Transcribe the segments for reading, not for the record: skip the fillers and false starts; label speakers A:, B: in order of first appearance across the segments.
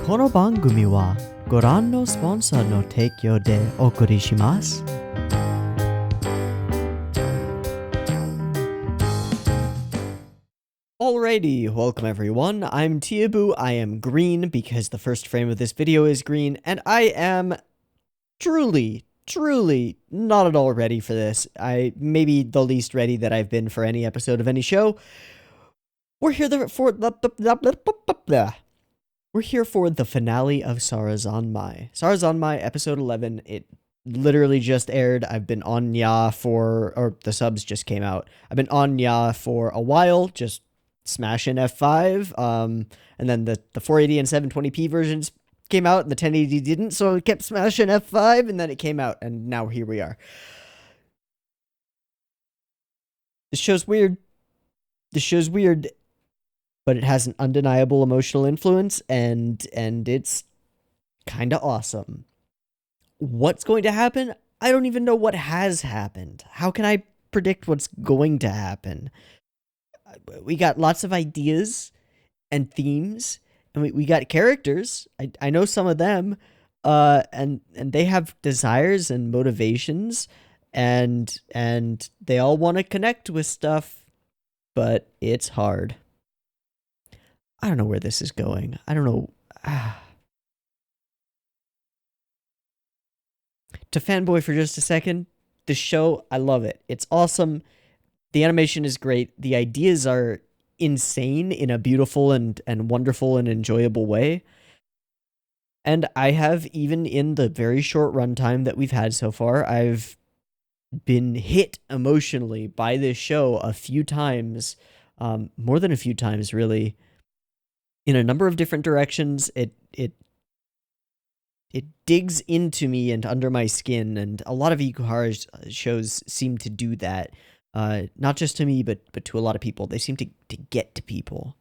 A: この番組はご覧のスポンサーの提供でお送りします。Alrighty, welcome everyone. I'm Teeaboo. I am green because the first frame of this video is green, and I am truly not at all ready for this. I maybe the least ready that I've been for any episode of any show. We're here for the finale of Sarazanmai. Sarazanmai episode 11. It literally just aired. I've been on or the subs just came out. I've been on for a while, just smashing F5. And then the 480 and 720p versions came out, and the 1080 didn't, so I kept smashing F5, and then it came out, and now here we are. This show's weird, but it has an undeniable emotional influence, and it's kind of awesome. What's going to happen? I don't even know what has happened. How can I predict what's going to happen? We got lots of ideas and themes, and we got characters. I know some of them, and they have desires and motivations, and they all want to connect with stuff, but it's hard. I don't know where this is going. I don't know. To fanboy for just a second, the show, I love it. It's awesome. The animation is great. The ideas are insane in a beautiful and wonderful and enjoyable way. And I have, even in the very short runtime that we've had so far, I've been hit emotionally by this show a few times, more than a few times, really, in a number of different directions. It digs into me and under my skin, and a lot of Ikuhara shows seem to do that. Not just to me, but to a lot of people. They seem to get to people.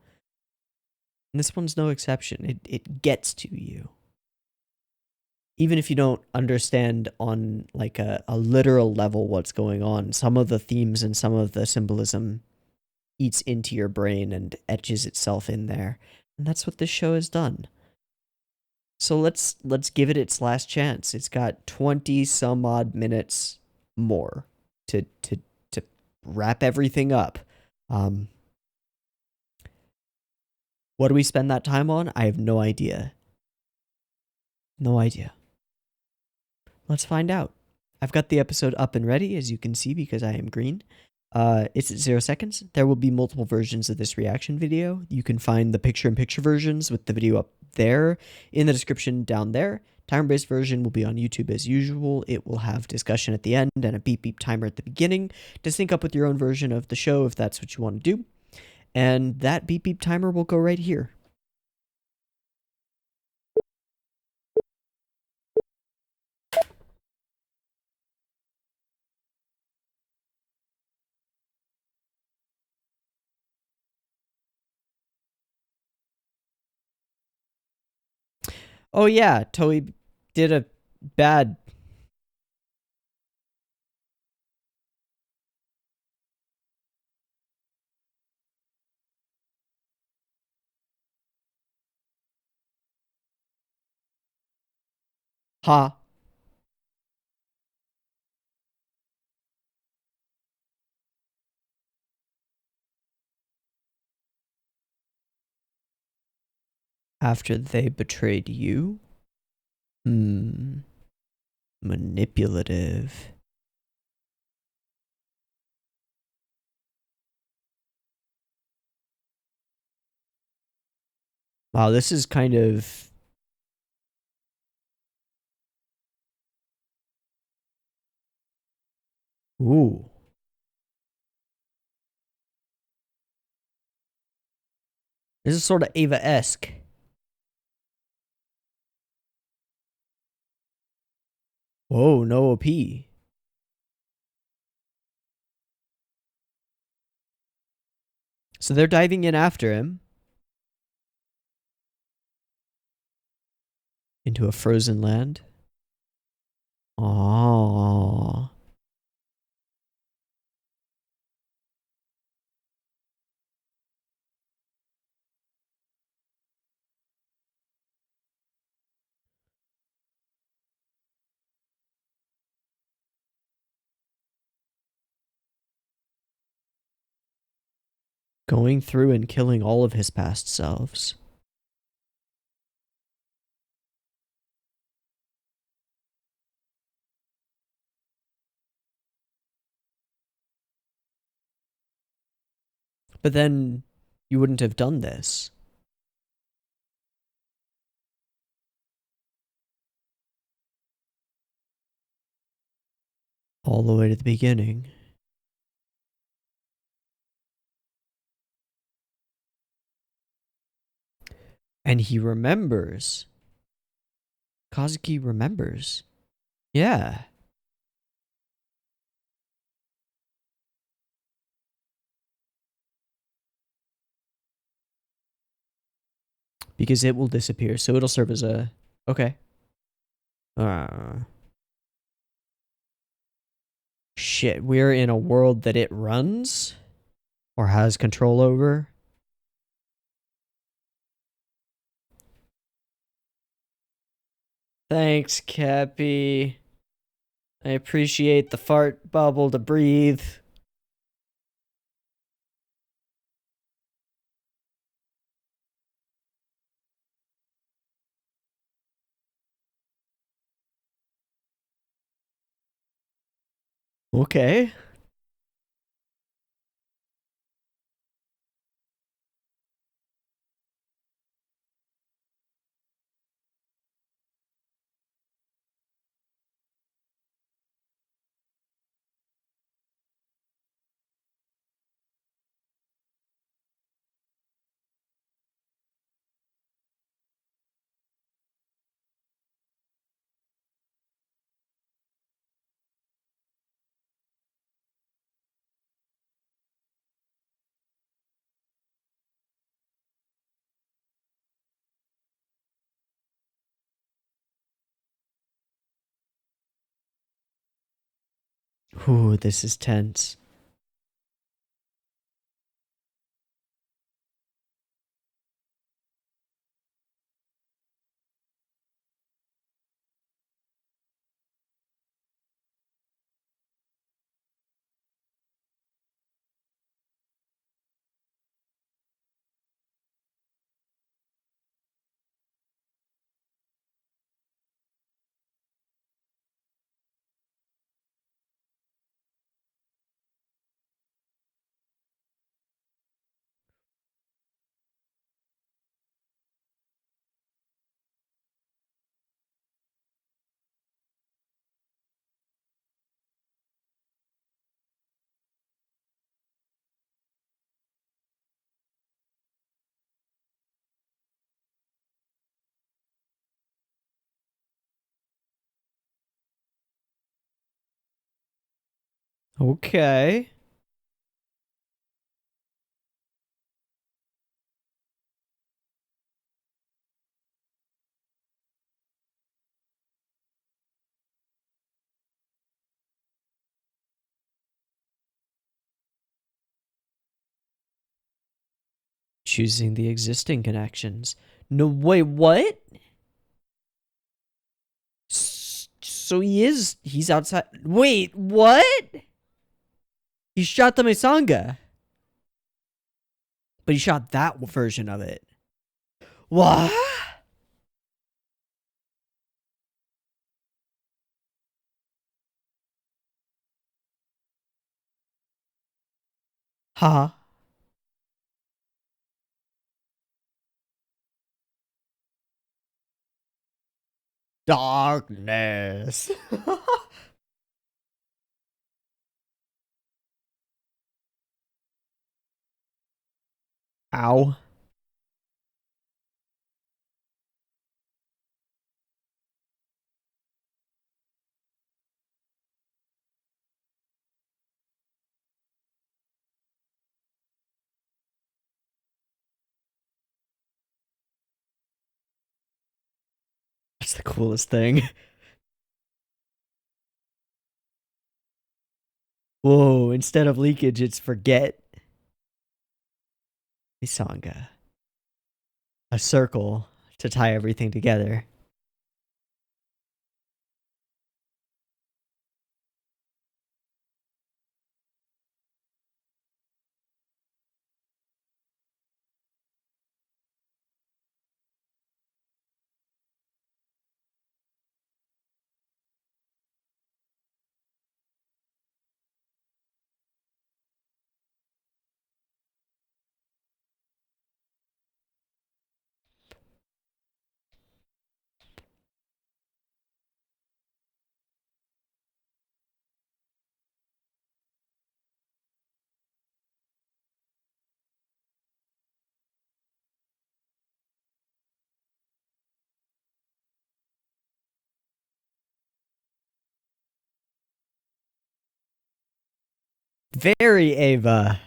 A: And this one's no exception. It gets to you. Even if you don't understand on like a literal level what's going on, some of the themes and some of the symbolism eats into your brain and etches itself in there. And that's what this show has done. So let's give it its last chance. It's got 20 some odd minutes more to wrap everything up. What do we spend that time on? I have no idea. No idea. Let's find out. I've got the episode up and ready, as you can see, because I am green. It's at 0 seconds. There will be multiple versions of this reaction video. You can find the picture-in-picture versions with the video up there in the description down there. Timer-based version will be on YouTube as usual. It will have discussion at the end and a beep beep timer at the beginning to sync up with your own version of the show if that's what you want to do. And that beep beep timer will go right here. Oh yeah, Toei did a bad... Ha. After they betrayed you? Manipulative. Wow, this is kind of... Ooh. This is sort of Ava-esque. Whoa, no OP. So they're diving in after him. Into a frozen land. Oh. Going through and killing all of his past selves. But then you wouldn't have done this. All the way to the beginning. And he remembers. Kazuki remembers. Yeah. Because it will disappear. So it'll serve as a... Okay. Shit, we're in a world that it runs? Or has control over? Thanks, Cappy. I appreciate the fart bubble to breathe. Okay. Ooh, this is tense. Okay. Choosing the existing connections. No, wait, what? So he's outside. Wait, what? He shot the Misanga. But he shot that version of it. What? Huh? Darkness. Ow. That's the coolest thing. Whoa, instead of leakage, it's forget. Misanga. A circle to tie everything together. Very Ava.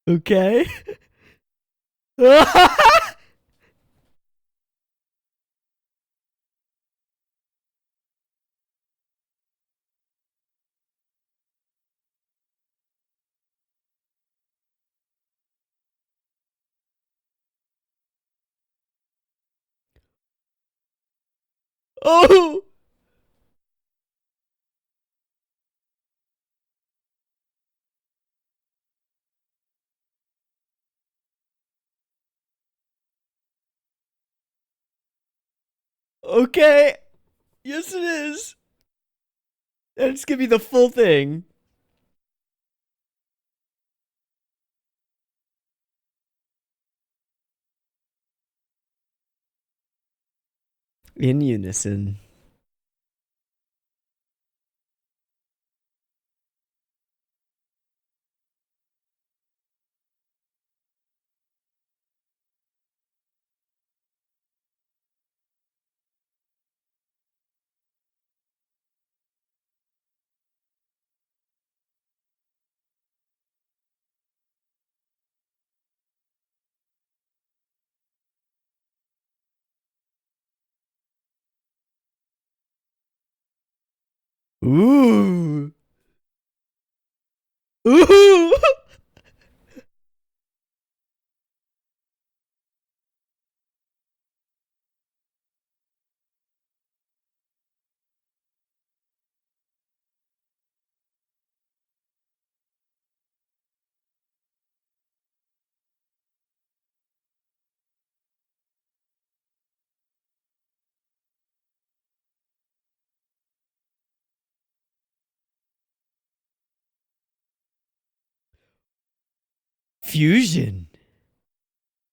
A: Okay. Oh. Okay. Yes, it is. And it's gonna be the full thing. In unison. Ooh. Ooh. Fusion.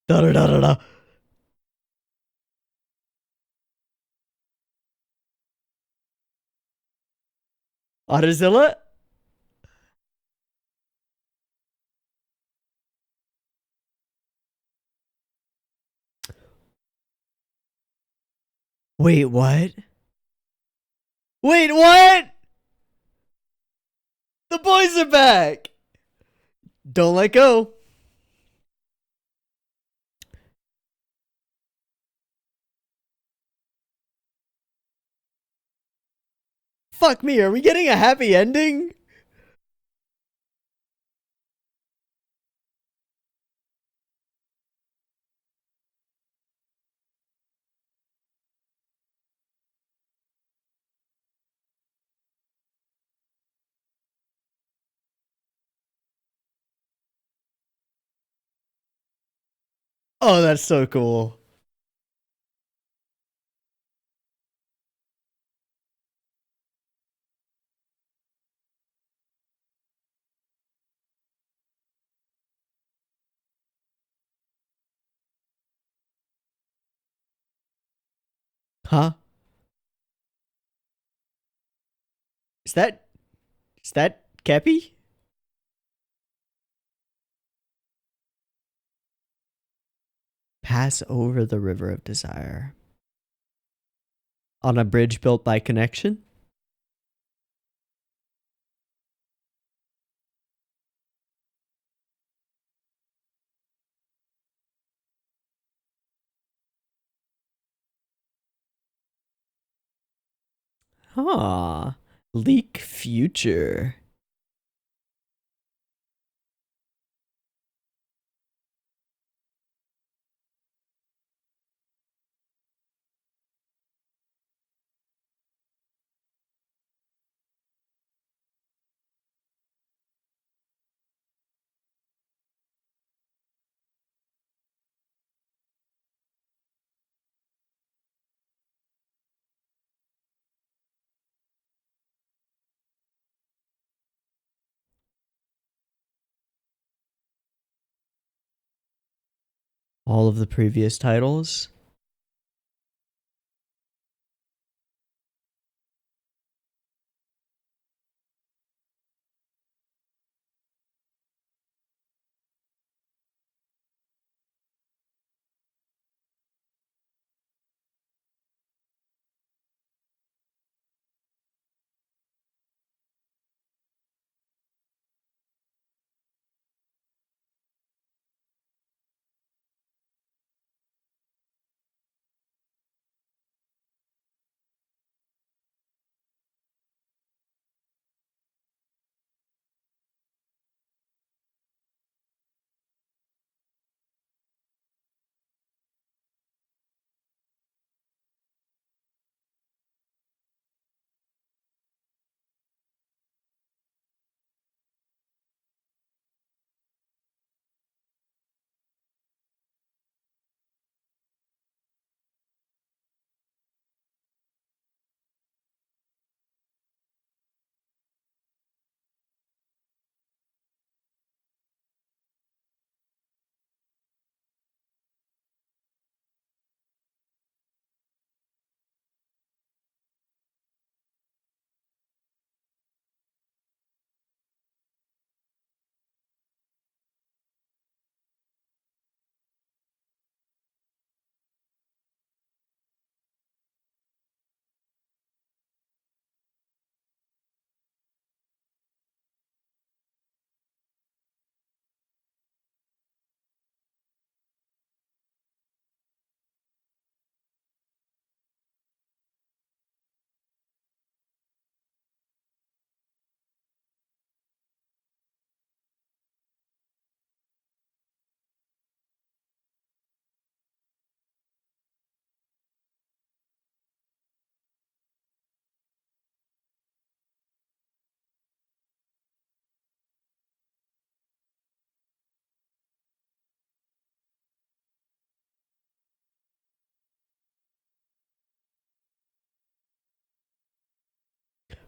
A: Da da da da da. Autozilla? Wait, what? Wait, what? The boys are back. Don't let go. Fuck me, are we getting a happy ending? Oh, that's so cool. Huh? Is that Kepi? Pass over the river of desire. On a bridge built by connection? Huh. Leak future. All of the previous titles.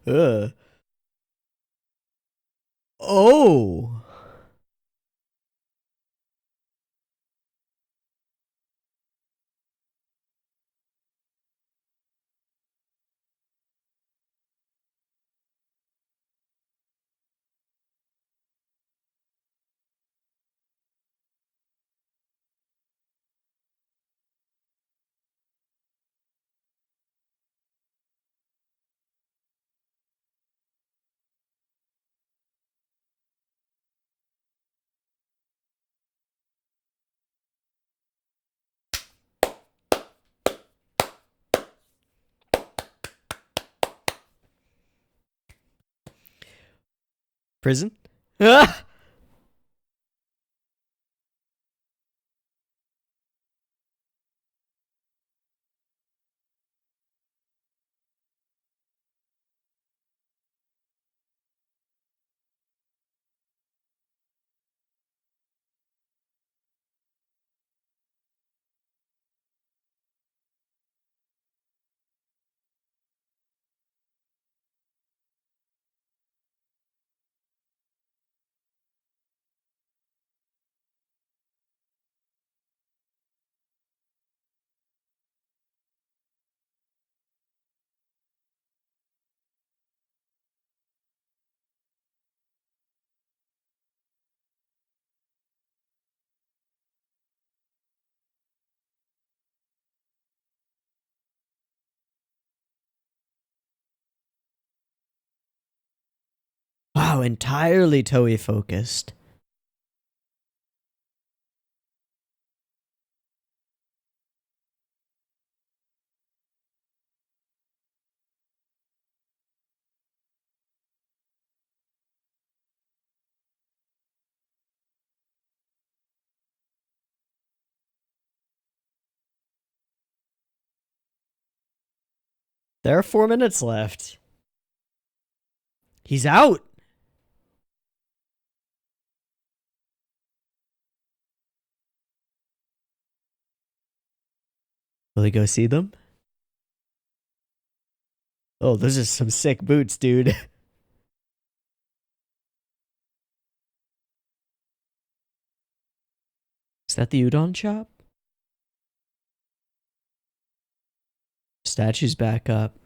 A: Ugh. Oh. Prison? Ah! Wow, entirely Toei focused. There are 4 minutes left. He's out. Will he go see them? Oh, those are some sick boots, dude. Is that the udon shop? Statue's back up.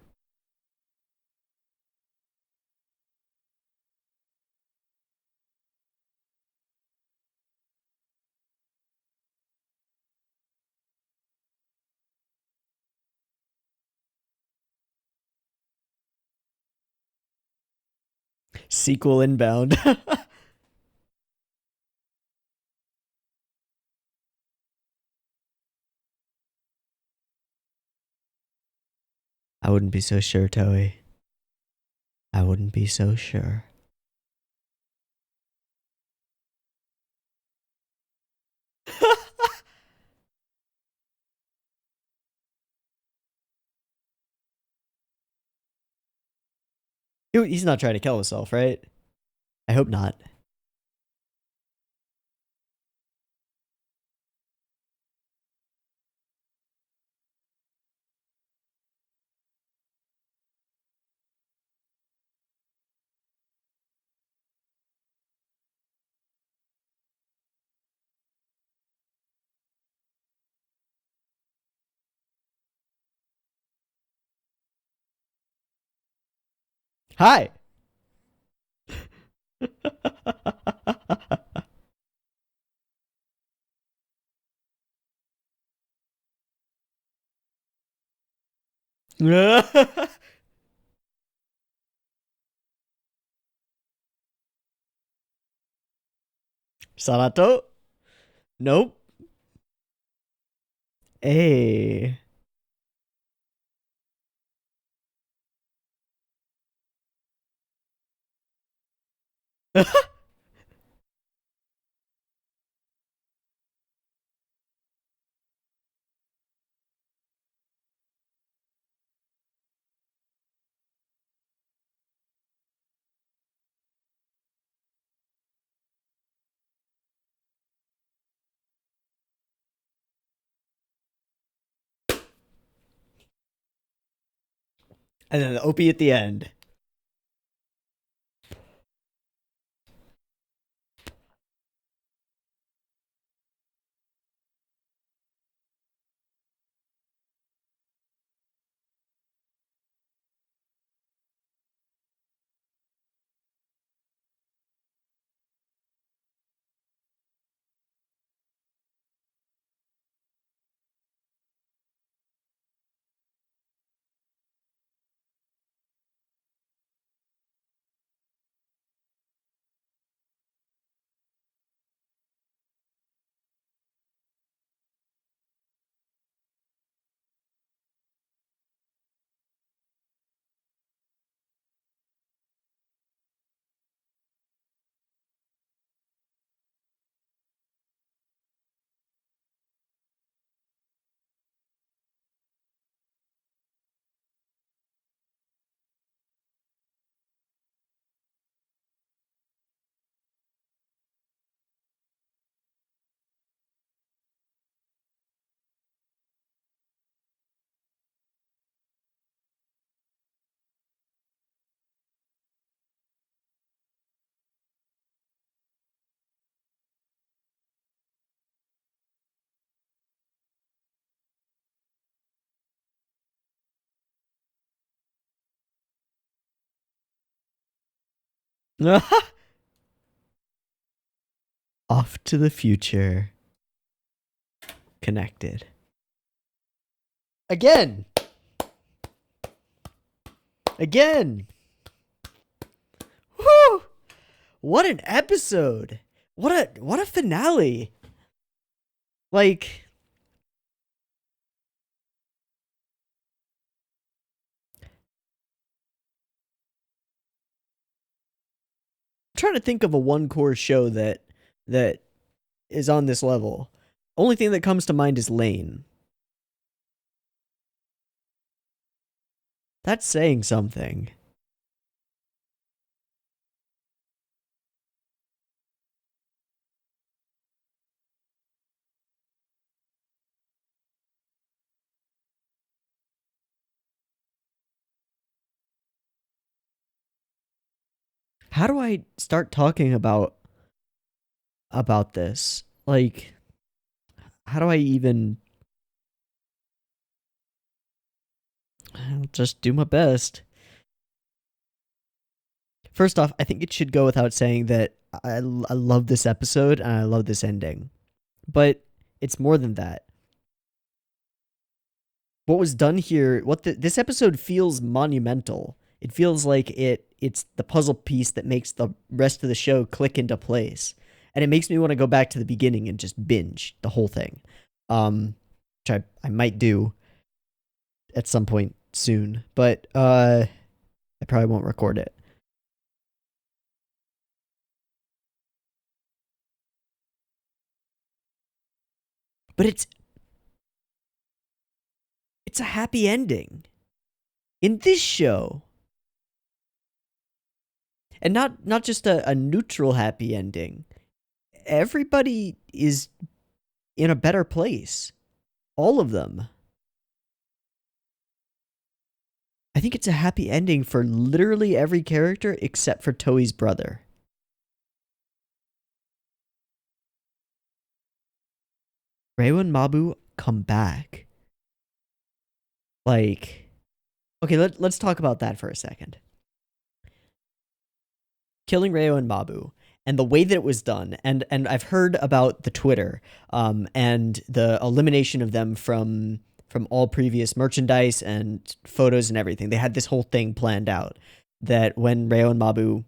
A: Sequel inbound. I wouldn't be so sure, Toei. I wouldn't be so sure. He's not trying to kill himself, right? I hope not. Hi. Sanato? Nope. Hey. And then the OP at the end. Off to the future. Connected. Again. Again. Woo! what an episode. What a finale. Like, I'm trying to think of a one core show that is on this level. Only thing that comes to mind is Lane. That's saying something. How do I start talking about this? Like, how do I even... I'll just do my best. First off, I think it should go without saying that I love this episode and I love this ending. But it's more than that. What was done here, this episode feels monumental. It feels like it's the puzzle piece that makes the rest of the show click into place. And it makes me want to go back to the beginning and just binge the whole thing. Which I might do at some point soon, but I probably won't record it. But it's a happy ending in this show. And not just a neutral happy ending. Everybody is in a better place. All of them. I think it's a happy ending for literally every character except for Toei's brother. Reo and Mabu come back. Like, okay, let's talk about that for a second. Killing Reo and Mabu and the way that it was done, and I've heard about the Twitter and the elimination of them from all previous merchandise and photos and everything. They had this whole thing planned out that when Reo and Mabu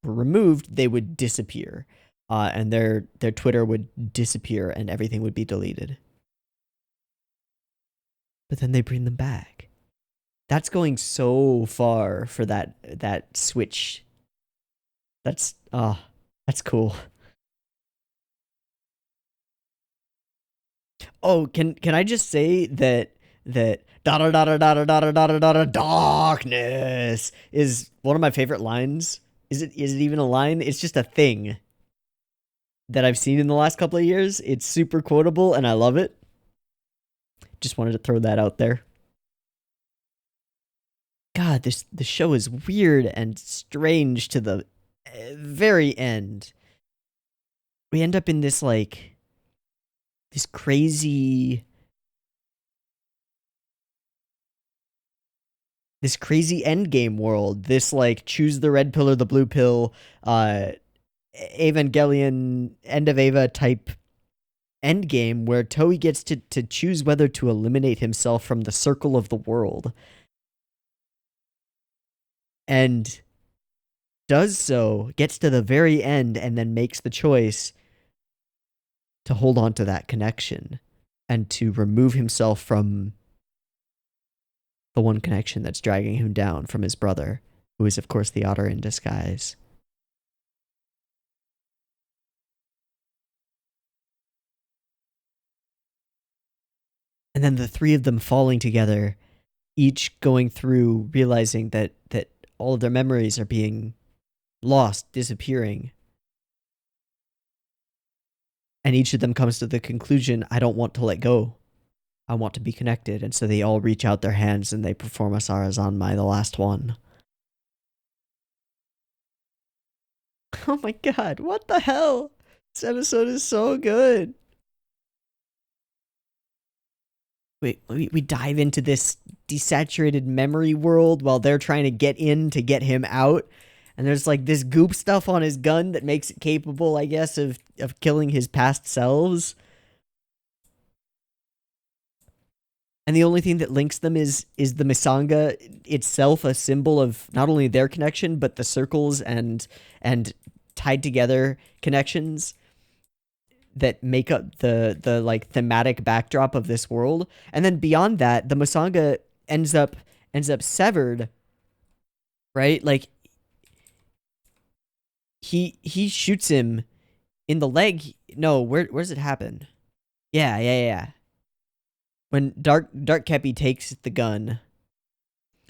A: were removed, they would disappear, and their Twitter would disappear and everything would be deleted. But then they bring them back. That's going so far for that switch. That's cool. Oh, can I just say that darkness is one of my favorite lines. Is it even a line? It's just a thing that I've seen in the last couple of years. It's super quotable and I love it. Just wanted to throw that out there. God, the show is weird and strange to the very end. We end up in this like this crazy endgame world. This like choose the red pill or the blue pill, Evangelion end of Eva type endgame where Toei gets to choose whether to eliminate himself from the circle of the world. And does so, gets to the very end, and then makes the choice to hold on to that connection and to remove himself from the one connection that's dragging him down from his brother, who is, of course, the otter in disguise. And then the three of them falling together, each going through realizing that all of their memories are being lost, disappearing. And each of them comes to the conclusion, I don't want to let go. I want to be connected. And so they all reach out their hands and they perform a Sarazanmai, the last one. Oh my god, what the hell? This episode is so good. We dive into this desaturated memory world while they're trying to get in to get him out. And there's like this goop stuff on his gun that makes it capable, I guess, of killing his past selves. And the only thing that links them is the Misanga itself, a symbol of not only their connection, but the circles and tied together connections that make up the like thematic backdrop of this world. And then beyond that, the Masanga ends up severed, right? Like he shoots him in the leg. No, where's it happen? Yeah. When Dark Kepi takes the gun,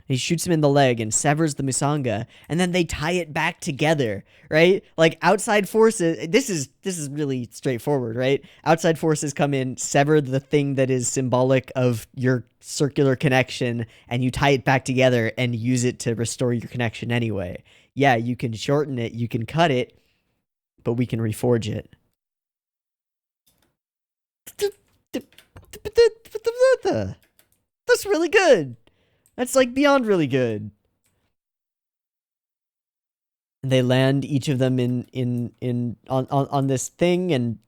A: he shoots him in the leg and severs the Masanga, and then they tie it back together, right? Like outside forces, this is really straightforward, right? Outside forces come in, sever the thing that is symbolic of your circular connection, and you tie it back together and use it to restore your connection anyway. Yeah, you can shorten it, you can cut it, but we can reforge it. That's really good. That's like beyond really good. And they land each of them on this thing, and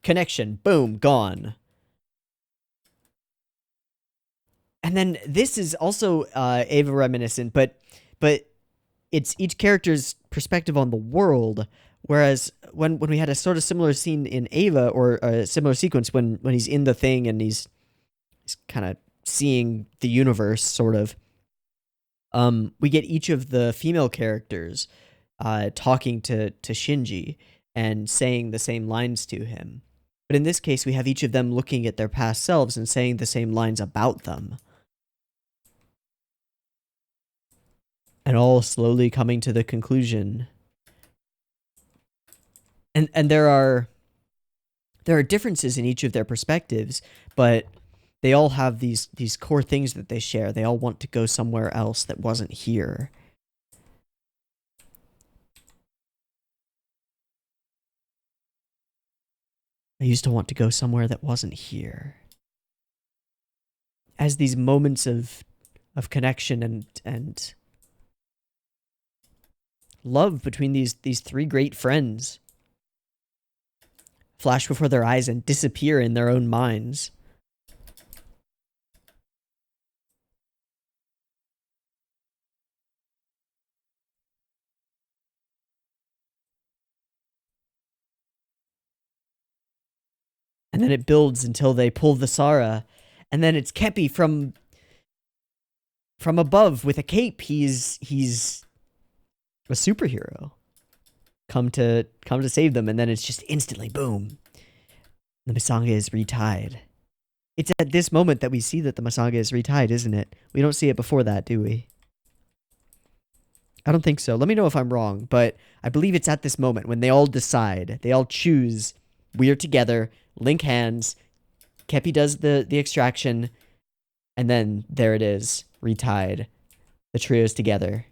A: connection, boom, gone. And then this is also Eva reminiscent, but it's each character's perspective on the world. Whereas when we had a sort of similar scene in Eva, or a similar sequence when he's in the thing and he's kind of seeing the universe, sort of, we get each of the female characters talking to Shinji and saying the same lines to him. But in this case, we have each of them looking at their past selves and saying the same lines about them. And all slowly coming to the conclusion. And there are differences in each of their perspectives, but they all have these core things that they share. They all want to go somewhere else that wasn't here. I used to want to go somewhere that wasn't here. As these moments of connection and love between these three great friends flash before their eyes and disappear in their own minds. And then it builds until they pull the Sara, and then it's Kepi from above with a cape. He's a superhero come to save them, and then it's just instantly boom. The Masanga is retied. It's at this moment that we see that the Masanga is retied, isn't it? We don't see it before that, do we? I don't think so. Let me know if I'm wrong, but I believe it's at this moment when they all decide, they all choose, we're together, link hands, Kepi does the extraction, and then there it is, retied. The trio's together.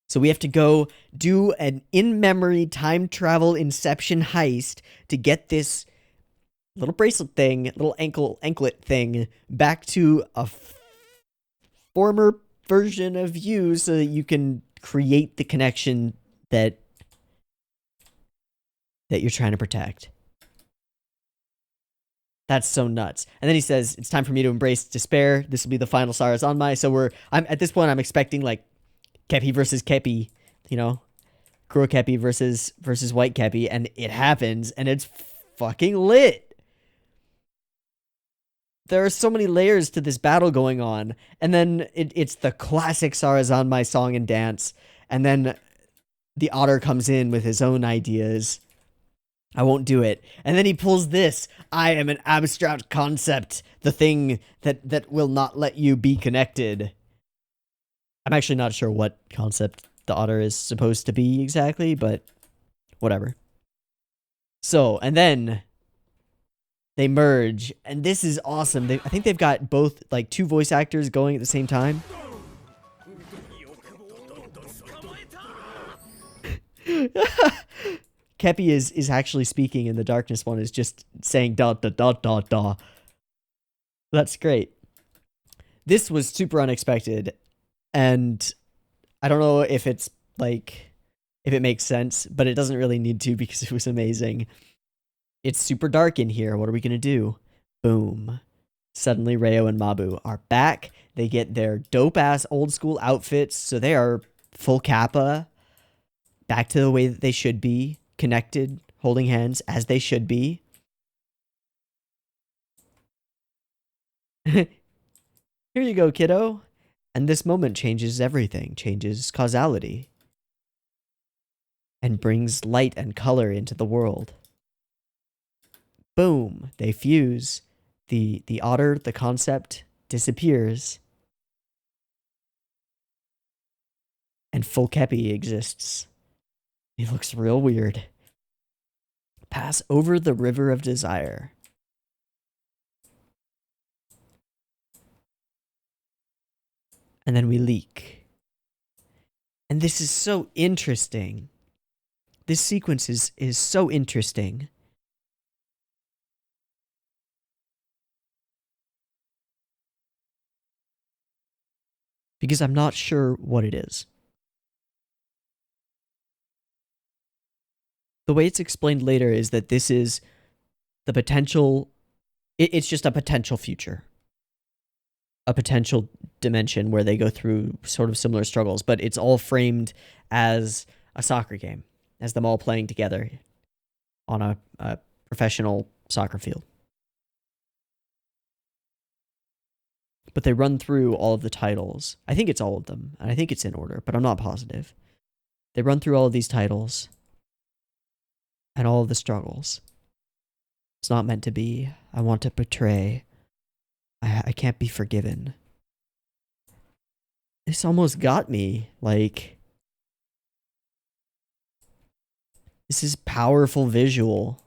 A: So we have to go do an in-memory time travel inception heist to get this little bracelet thing, little anklet thing, back to a former version of you so that you can create the connection that you're trying to protect. That's so nuts. And then he says, it's time for me to embrace despair. This will be the final Sarazanmai. So I'm at this point, I'm expecting like Kepi versus Kepi, you know, Kuro Kepi versus White Kepi, and it happens, and it's fucking lit. There are so many layers to this battle going on, and then it's the classic Sarazanmai song and dance, and then the otter comes in with his own ideas. I won't do it. And then he pulls this. I am an abstract concept, the thing that will not let you be connected. I'm actually not sure what concept the otter is supposed to be exactly, but whatever. So, and then they merge, and this is awesome. I think they've got both, like, two voice actors going at the same time. Kepi is actually speaking, and the darkness one is just saying da da da da da. That's great. This was super unexpected, and I don't know if it's like, if it makes sense, but it doesn't really need to because it was amazing. It's super dark in here. What are we gonna do? Boom. Suddenly Reo and Mabu are back. They get their dope ass old school outfits, so they are full kappa. back to the way that they should be, connected, holding hands as they should be. Here you go, kiddo. And this moment changes everything, changes causality, and brings light and color into the world. Boom, they fuse. The otter, the concept, disappears. And full Kepi exists. He looks real weird. Pass over the river of desire. And then we leak. And this is so interesting. This sequence is so interesting. Because I'm not sure what it is. The way it's explained later is that this is the potential... It's just a potential future. A potential dimension where they go through sort of similar struggles, but it's all framed as a soccer game, as them all playing together on a professional soccer field. But they run through all of the titles. I think it's all of them, and I think it's in order, but I'm not positive. They run through all of these titles and all of the struggles. It's not meant to be. I want to betray. I can't be forgiven. This almost got me. Like, this is powerful visual.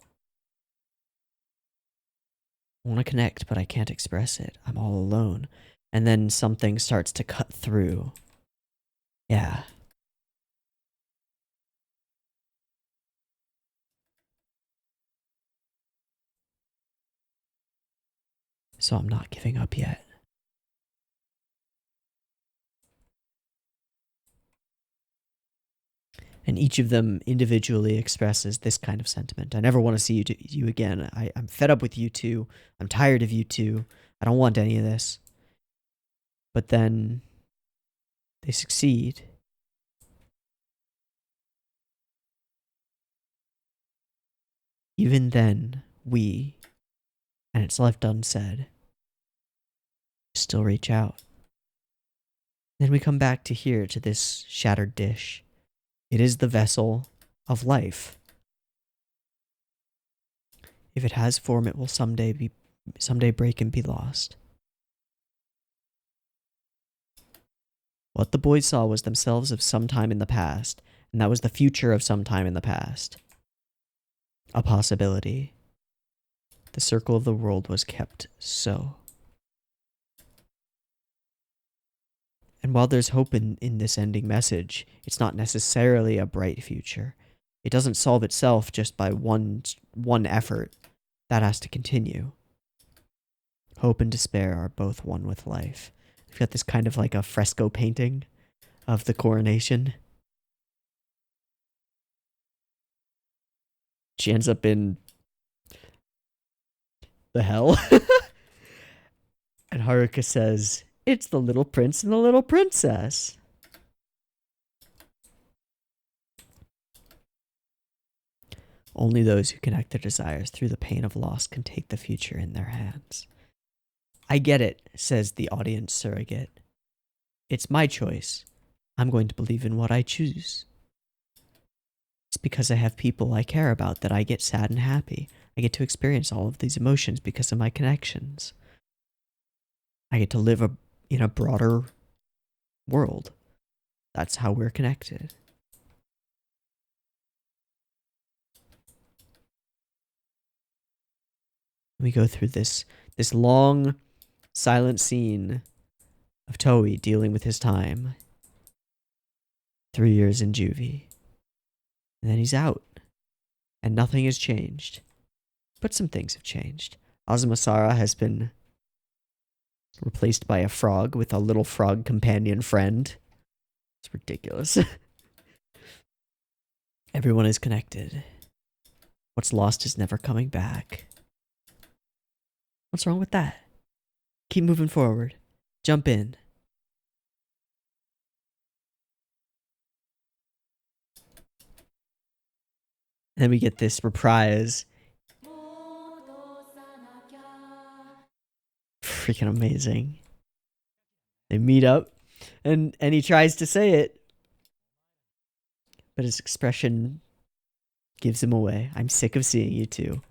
A: I want to connect, but I can't express it. I'm all alone. And then something starts to cut through. Yeah. So I'm not giving up yet. And each of them individually expresses this kind of sentiment. I never want to see you again. I'm fed up with you two. I'm tired of you two. I don't want any of this. But then they succeed. Even then, we, and it's left unsaid, still reach out. Then we come back to here, to this shattered dish. It is the vessel of life. If it has form, it will someday break and be lost. What the boys saw was themselves of some time in the past, and that was the future of some time in the past. A possibility. The circle of the world was kept so. And while there's hope in this ending message, it's not necessarily a bright future. It doesn't solve itself just by one effort. That has to continue. Hope and despair are both one with life. We've got this kind of like a fresco painting of the coronation. She ends up in the hell. And Haruka says, "It's the little prince and the little princess." Only those who connect their desires through the pain of loss can take the future in their hands. I get it, says the audience surrogate. It's my choice. I'm going to believe in what I choose. It's because I have people I care about that I get sad and happy. I get to experience all of these emotions because of my connections. I get to live in a broader world. That's how we're connected. We go through this long, silent scene of Toei dealing with his time. 3 years in juvie. And then he's out. And nothing has changed. But some things have changed. Azumasara has been replaced by a frog with a little frog companion friend. It's ridiculous. Everyone is connected. What's lost is never coming back. What's wrong with that? Keep moving forward. Jump in. then we get this reprise. Freaking amazing. They meet up, and he tries to say it, but his expression gives him away. I'm sick of seeing you two.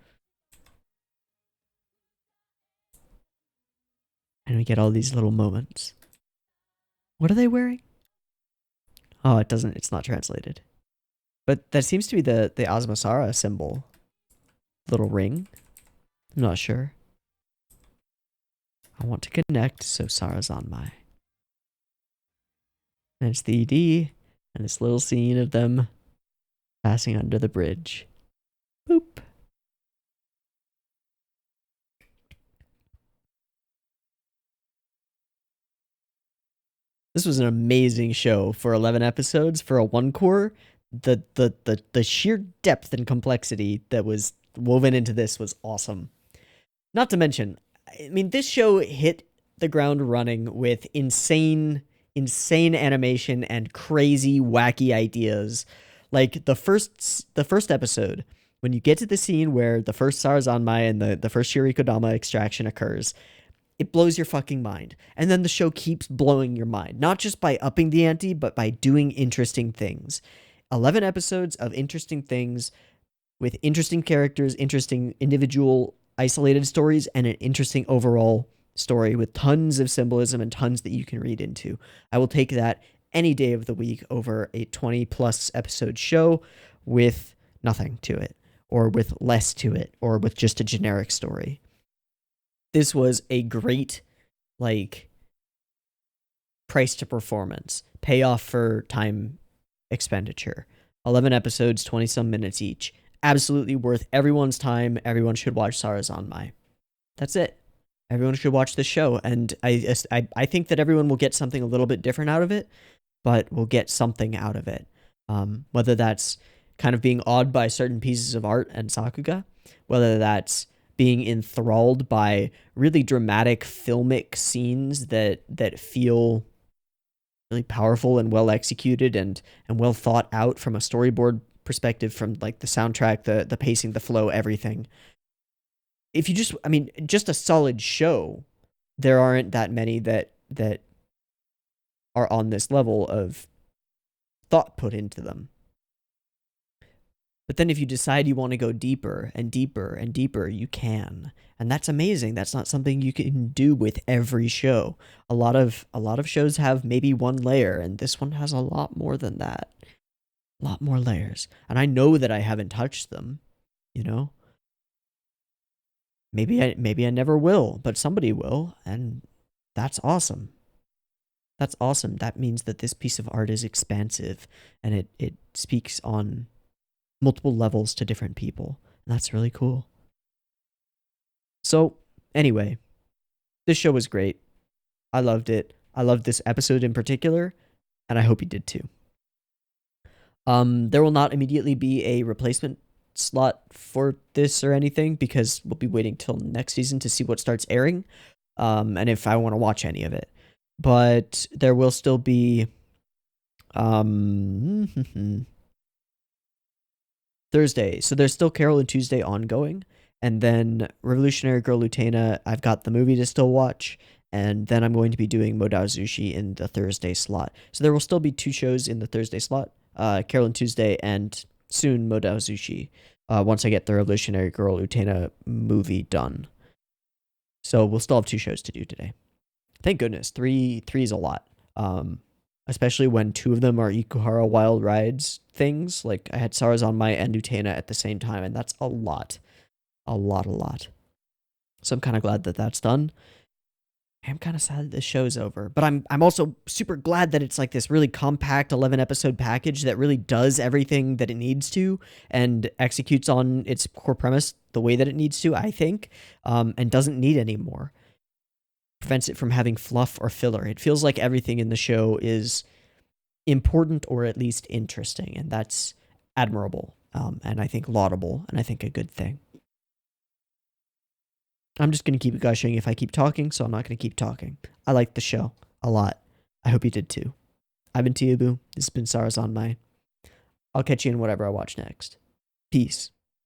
A: And we get all these little moments. What are they wearing? Oh, it's not translated. But that seems to be the Asmasara symbol. Little ring. I'm not sure. I want to connect, so Sarazanmai. And it's the ED, and this little scene of them passing under the bridge. Boop. This was an amazing show for 11 episodes for a one core. The sheer depth and complexity that was woven into this was awesome. Not to mention, I mean, this show hit the ground running with insane animation and crazy, wacky ideas. Like the first episode, when you get to the scene where the first Sarazanmai and the first Shirikodama extraction occurs, it blows your fucking mind. And then the show keeps blowing your mind, not just by upping the ante, but by doing interesting things. 11 episodes of interesting things with interesting characters, interesting individual isolated stories, and an interesting overall story with tons of symbolism and tons that you can read into. I will take that any day of the week over a 20 plus episode show with nothing to it, or with less to it, or with just a generic story. This was a great, price to performance, payoff for time expenditure. 11 episodes, 20 some minutes each. Absolutely worth everyone's time. Everyone should watch Sarazanmai. That's it. Everyone should watch the show, and I think that everyone will get something a little bit different out of it, but will get something out of it. Whether that's kind of being awed by certain pieces of art and Sakuga, whether that's being enthralled by really dramatic filmic scenes that feel really powerful and well executed and well thought out from a storyboard perspective, from the soundtrack, the pacing, the flow, everything. If you just a solid show, there aren't that many that are on this level of thought put into them. But then if you decide you want to go deeper and deeper and deeper, you can. And that's amazing. That's not something you can do with every show. A lot of shows have maybe one layer, and this one has a lot more than that. A lot more layers. And I know that I haven't touched them, Maybe I never will, but somebody will, and that's awesome. That's awesome. That means that this piece of art is expansive, and it speaks on multiple levels to different people. And that's really cool. So, anyway, this show was great. I loved it. I loved this episode in particular, and I hope you did too. There will not immediately be a replacement slot for this or anything, because we'll be waiting till next season to see what starts airing, and if I want to watch any of it. But there will still be Thursday. So there's still Carole and Tuesday ongoing, and then Revolutionary Girl Utena, I've got the movie to still watch, and then I'm going to be doing Modazushi in the Thursday slot. So there will still be 2 shows in the Thursday slot, Carole and Tuesday, and soon Modazushi, once I get the Revolutionary Girl Utena movie done. So we'll still have 2 shows to do today. Thank goodness. 3 is a lot. Especially when 2 of them are Ikuhara Wild Rides things. Like, I had Sarazanmai and Utena at the same time, and that's a lot. A lot. So I'm kind of glad that that's done. I'm kind of sad that this show's over, but I'm also super glad that it's like this really compact 11 episode package that really does everything that it needs to and executes on its core premise the way that it needs to, I think, and doesn't need any more. Prevents it from having fluff or filler. It feels like everything in the show is important or at least interesting, and that's admirable, and I think laudable, and I think a good thing. I'm just going to keep gushing if I keep talking, so I'm not going to keep talking. I liked the show a lot. I hope you did too. I've been Teeaboo. This has been Sarazanmai. I'll catch you in whatever I watch next. Peace.